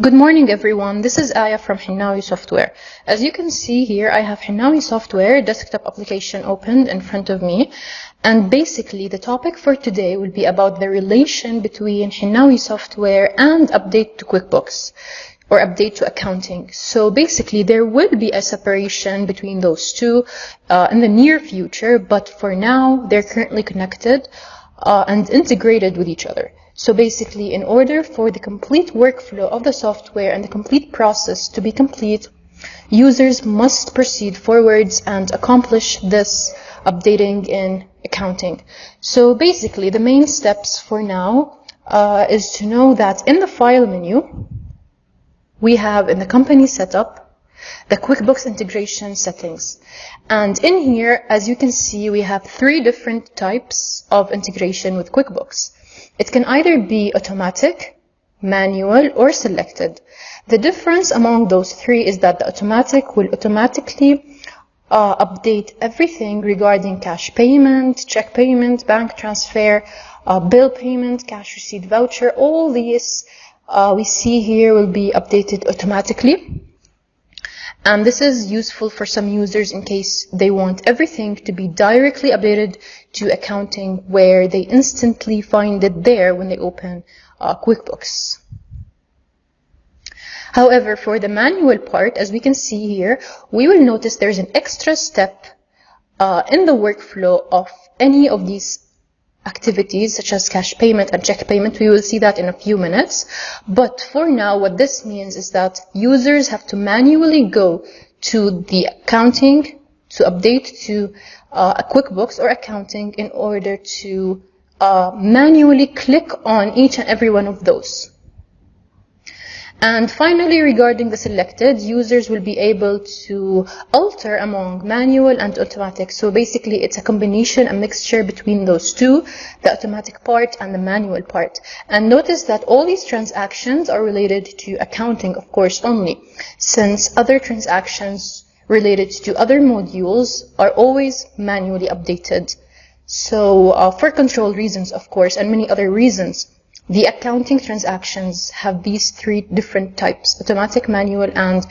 Good morning, everyone. This is Aya from Hinawi Software. As you can see here, I have Hinawi Software desktop application opened in front of me. And basically, the topic for today will be about the relation between Hinawi Software and update to QuickBooks or update to accounting. So basically, there will be a separation between those two in the near future, but for now, they're currently connected and integrated with each other. So basically, in order for the complete workflow of the software and the complete process to be complete, users must proceed forwards and accomplish this updating in accounting. So basically, the main steps for now is to know that in the file menu, we have in the company setup, the QuickBooks integration settings. And in here, as you can see, we have 3 different types of integration with QuickBooks. It can either be automatic, manual, or selected. The difference among those 3 is that the automatic will automatically update everything regarding cash payment, check payment, bank transfer, bill payment, cash receipt voucher. All these we see here will be updated automatically. And this is useful for some users in case they want everything to be directly updated to accounting where they instantly find it there when they open QuickBooks. However, for the manual part, as we can see here, we will notice there's an extra step in the workflow of any of these activities such as cash payment and check payment. We will see that in a few minutes. But for now, what this means is that users have to manually go to the accounting to update to a QuickBooks or accounting in order to manually click on each and every one of those. And finally, regarding the selected, users will be able to alter among manual and automatic. So basically, it's a combination, a mixture between those two, the automatic part and the manual part. And notice that all these transactions are related to accounting, of course, only, since other transactions related to other modules are always manually updated. So for control reasons, of course, and many other reasons, the accounting transactions have these 3 different types, automatic, manual, and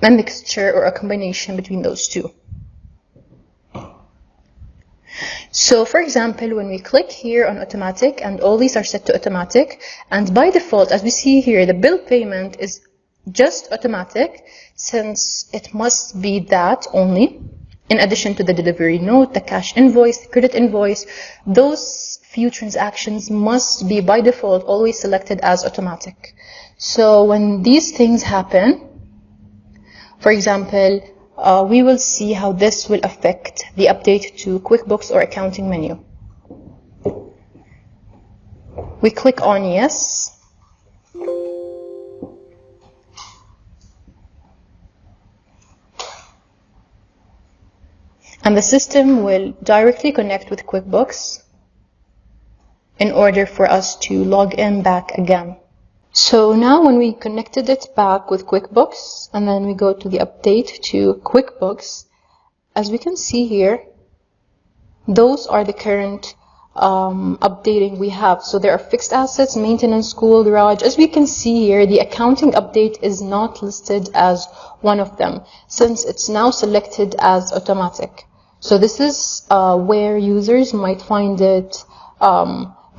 a mixture or a combination between those 2. So for example, when we click here on automatic, and all these are set to automatic, and by default, as we see here, the bill payment is just automatic, since it must be that only, in addition to the delivery note, the cash invoice, the credit invoice. Those few transactions must be by default always selected as automatic. So when these things happen, for example, we will see how this will affect the update to QuickBooks or accounting menu. We click on yes. And the system will directly connect with QuickBooks in order for us to log in back again. So now when we connected it back with QuickBooks, and then we go to the update to QuickBooks, as we can see here, those are the current updating we have. So there are fixed assets, maintenance, school, garage. As we can see here, the accounting update is not listed as one of them, since it's now selected as automatic. So this is where users might find it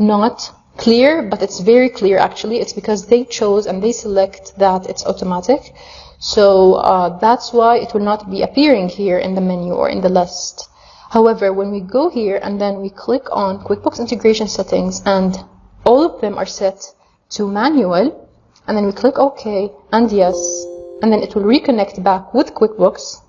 not clear, but it's very clear actually. It's because they chose and they select that it's automatic. So that's why it will not be appearing here in the menu or in the list. However, when we go here and then we click on QuickBooks integration settings, and all of them are set to manual, and then we click OK and yes, and then it will reconnect back with QuickBooks.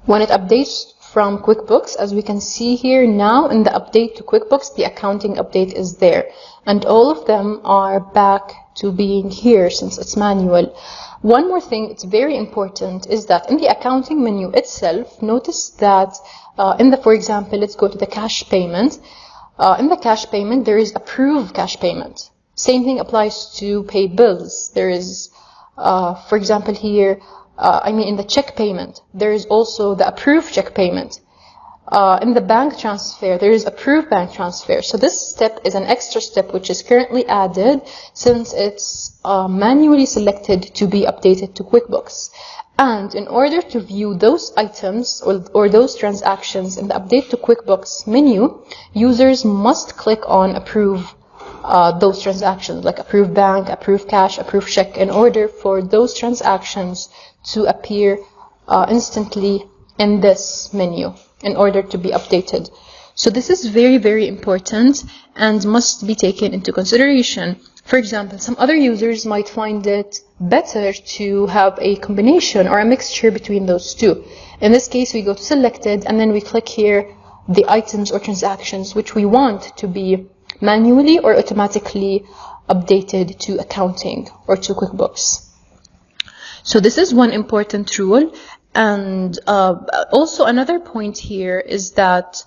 When it updates from QuickBooks, as we can see here now in the update to QuickBooks, the accounting update is there. And all of them are back to being here since it's manual. One more thing, it's very important, is that in the accounting menu itself, notice that for example, let's go to the cash payment. In the cash payment, there is approve cash payment. Same thing applies to pay bills. There is, for example, here, in the check payment, there is also the approved check payment. in the bank transfer, there is approved bank transfer. So this step is an extra step which is currently added since it's manually selected to be updated to QuickBooks. And in order to view those items or those transactions in the Update to QuickBooks menu, users must click on Approve those transactions, like Approve Bank, Approve Cash, Approve Check, in order for those transactions to appear instantly in this menu in order to be updated. So this is very, very important and must be taken into consideration. For example, some other users might find it better to have a combination or a mixture between those two. In this case, we go to Selected and then we click here the items or transactions which we want to be manually or automatically updated to accounting or to QuickBooks. So this is one important rule. And also another point here is that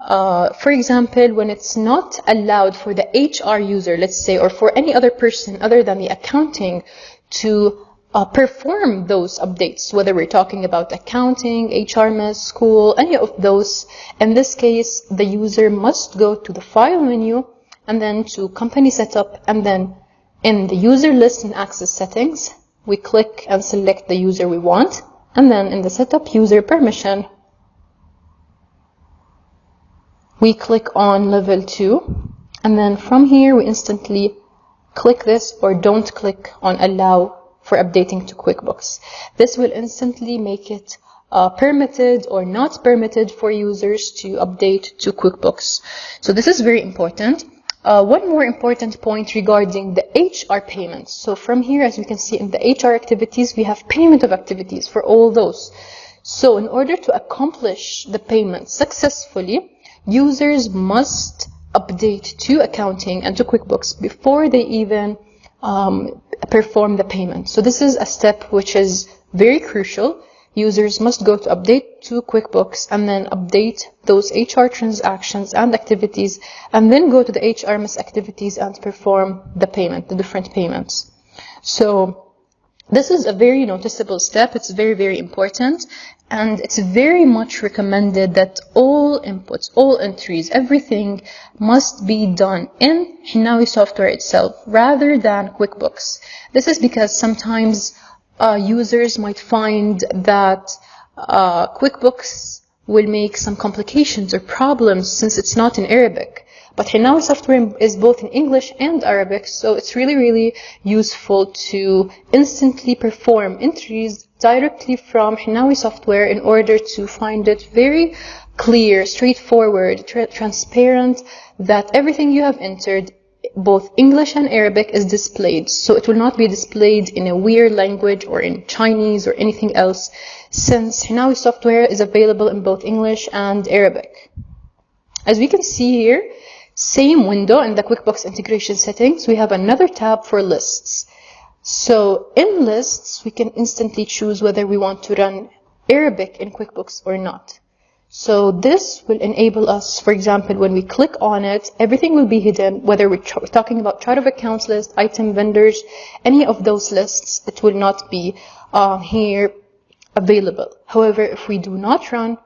for example, when it's not allowed for the HR user, let's say, or for any other person other than the accounting to perform those updates, whether we're talking about accounting, HRMS, school, any of those, in this case, the user must go to the File menu and then to Company Setup, and then in the User List and Access Settings, we click and select the user we want, and then in the Setup User Permission, we click on Level 2, and then from here we instantly click this or don't click on Allow for updating to QuickBooks. This will instantly make it permitted or not permitted for users to update to QuickBooks. So this is very important. One more important point regarding the HR payments. So from here, as you can see in the HR activities, we have payment of activities for all those. So in order to accomplish the payment successfully, users must update to accounting and to QuickBooks before they even perform the payment. So this is a step which is very crucial. Users must go to update to QuickBooks and then update those HR transactions and activities, and then go to the HRMS activities and perform the payment, the different payments. So this is a very noticeable step. It's very, very important. And it's very much recommended that all inputs, all entries, everything must be done in Hinawi Software itself rather than QuickBooks. This is because sometimes users might find that QuickBooks will make some complications or problems since it's not in Arabic. But Hinawi Software is both in English and Arabic, so it's really, really useful to instantly perform entries directly from Hinawi Software in order to find it very clear, straightforward, transparent, that everything you have entered, both English and Arabic, is displayed. So it will not be displayed in a weird language or in Chinese or anything else, since Hinawi Software is available in both English and Arabic. As we can see here, same window in the QuickBooks integration settings, we have another tab for lists. So in lists, we can instantly choose whether we want to run Arabic in QuickBooks or not. So this will enable us, for example, when we click on it, everything will be hidden, whether we're talking about chart of accounts list, item vendors, any of those lists, it will not be here available. However, if we do not run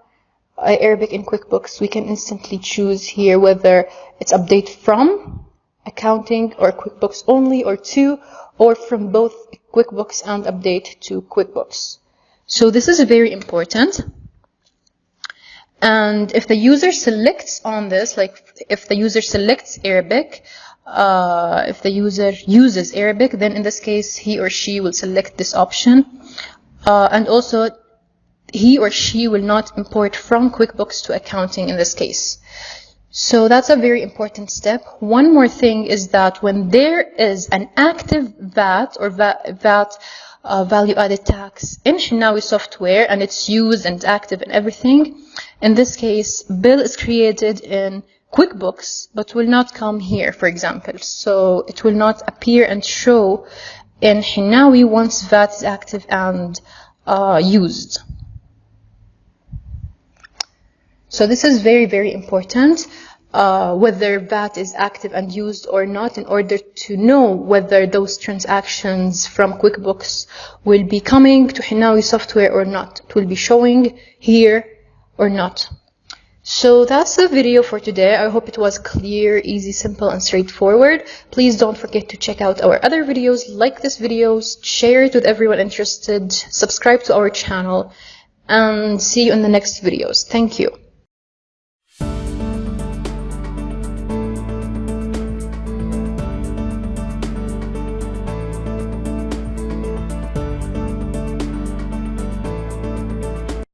Arabic in QuickBooks, we can instantly choose here whether it's update from accounting or QuickBooks only or to, or from both QuickBooks and update to QuickBooks. So this is very important. And if the user selects on this, like if the user selects Arabic, if the user uses Arabic, then in this case, he or she will select this option. And also, he or she will not import from QuickBooks to accounting in this case. So that's a very important step. One more thing is that when there is an active VAT or VAT value-added tax in Hinawi Software and it's used and active and everything, in this case, bill is created in QuickBooks but will not come here, for example. So it will not appear and show in Hinawi once VAT is active and used. So this is very, very important, whether VAT is active and used or not, in order to know whether those transactions from QuickBooks will be coming to Hinawi Software or not. It will be showing here or not. So that's the video for today. I hope it was clear, easy, simple, and straightforward. Please don't forget to check out our other videos, like this video, share it with everyone interested, subscribe to our channel, and see you in the next videos. Thank you.